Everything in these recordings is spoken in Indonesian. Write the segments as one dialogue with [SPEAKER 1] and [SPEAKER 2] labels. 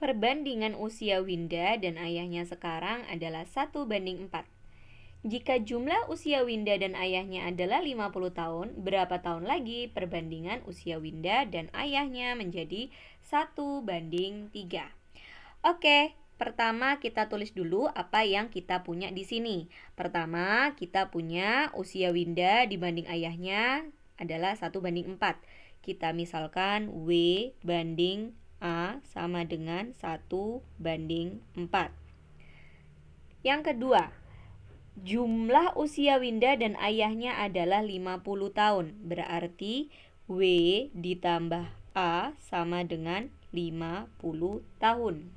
[SPEAKER 1] perbandingan usia Winda dan ayahnya sekarang adalah 1:4. Jika jumlah usia Winda dan ayahnya adalah 50 tahun, berapa tahun lagi perbandingan usia Winda dan ayahnya menjadi 1:3? Oke, pertama kita tulis dulu apa yang kita punya di sini. Pertama, kita punya usia Winda dibanding ayahnya adalah 1:4. Kita misalkan W banding A sama dengan 1:4. Yang kedua, jumlah usia Winda dan ayahnya adalah 50 tahun. Berarti W ditambah A sama dengan 50 tahun.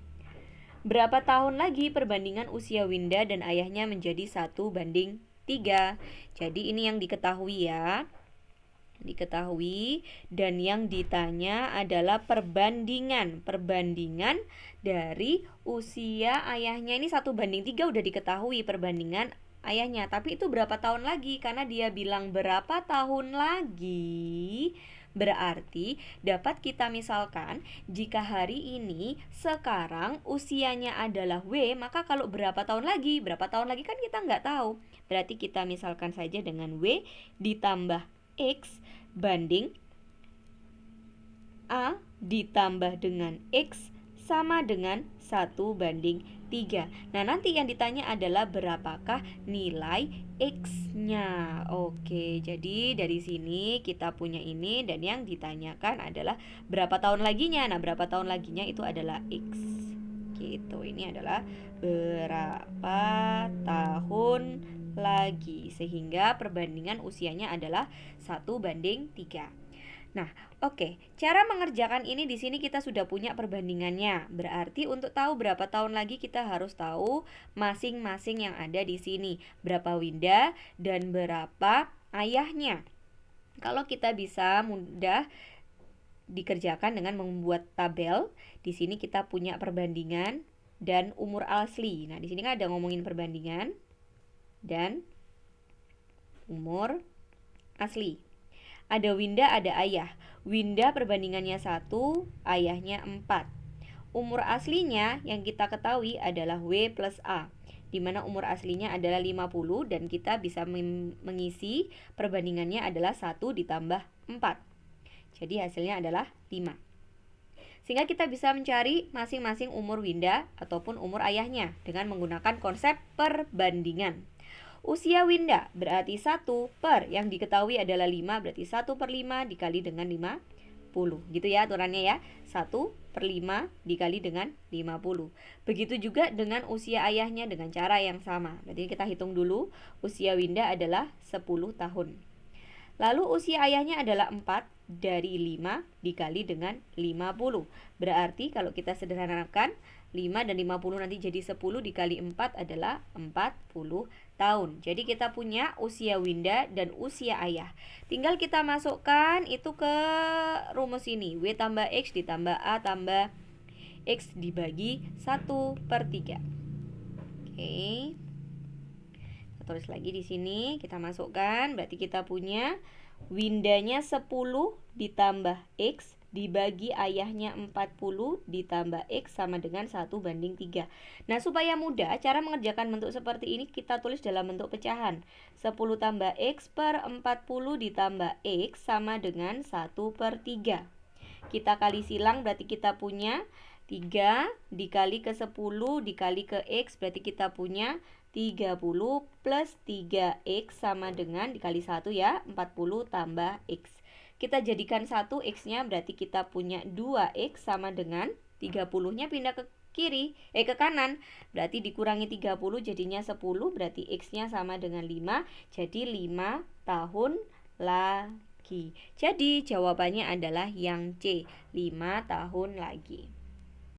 [SPEAKER 1] Berapa tahun lagi perbandingan usia Winda dan ayahnya menjadi 1:3? Jadi ini yang diketahui ya. Diketahui, dan yang ditanya adalah perbandingan dari usia ayahnya. Ini 1:3 udah diketahui perbandingan ayahnya, tapi itu berapa tahun lagi? Karena dia bilang berapa tahun lagi, berarti dapat kita misalkan jika hari ini sekarang usianya adalah W, maka kalau berapa tahun lagi kan kita nggak tahu. Berarti kita misalkan saja dengan W ditambah X banding A ditambah dengan X sama dengan 1:3. Nah, nanti yang ditanya adalah berapakah nilai X-nya. Oke, jadi dari sini kita punya ini, dan yang ditanyakan adalah berapa tahun laginya. Nah, berapa tahun laginya itu adalah X. Gitu, ini adalah berapa tahun lagi, sehingga perbandingan usianya adalah 1:3. Nah, oke. Cara mengerjakan ini di sini kita sudah punya perbandingannya. Berarti untuk tahu berapa tahun lagi kita harus tahu masing-masing yang ada di sini. Berapa Winda dan berapa ayahnya. Kalau kita bisa mudah dikerjakan dengan membuat tabel. Di sini kita punya perbandingan dan umur asli. Nah, di sini kan ada ngomongin perbandingan dan umur asli. Ada Winda, ada ayah. Winda perbandingannya 1, ayahnya 4. Umur aslinya yang kita ketahui adalah W plus A, di mana umur aslinya adalah 50, dan kita bisa mengisi perbandingannya adalah 1 ditambah 4. Jadi hasilnya adalah 5. Sehingga kita bisa mencari masing-masing umur Winda ataupun umur ayahnya dengan menggunakan konsep perbandingan. Usia Winda berarti 1 per, yang diketahui adalah 5, berarti 1/5 dikali dengan 50. Gitu ya aturannya ya, 1/5 dikali dengan 50. Begitu juga dengan usia ayahnya dengan cara yang sama. Berarti kita hitung dulu, usia Winda adalah 10 tahun. Lalu usia ayahnya adalah 4, dari 5 dikali dengan 50. Berarti kalau kita sederhanakan, 5 dan 50 nanti jadi 10 dikali 4 adalah 40 tahun. Jadi kita punya usia Winda dan usia ayah. Tinggal kita masukkan itu ke rumus ini. W tambah X ditambah A tambah X dibagi 1/3. Oke. Kita tulis lagi di sini, kita masukkan, berarti kita punya Windanya 10 ditambah X dibagi ayahnya 40 ditambah X sama dengan 1:3. Nah, supaya mudah cara mengerjakan bentuk seperti ini, kita tulis dalam bentuk pecahan. 10 tambah X per 40 ditambah X sama dengan 1/3. Kita kali silang, berarti kita punya 3 dikali ke 10 dikali ke X, berarti kita punya 30 plus 3X sama dengan dikali 1 ya, 40 tambah X. Kita jadikan 1 X-nya, berarti kita punya 2X sama dengan 30-nya pindah ke ke kanan. Berarti dikurangi 30 jadinya 10, berarti X-nya sama dengan 5, jadi 5 tahun lagi. Jadi jawabannya adalah yang C, 5 tahun lagi.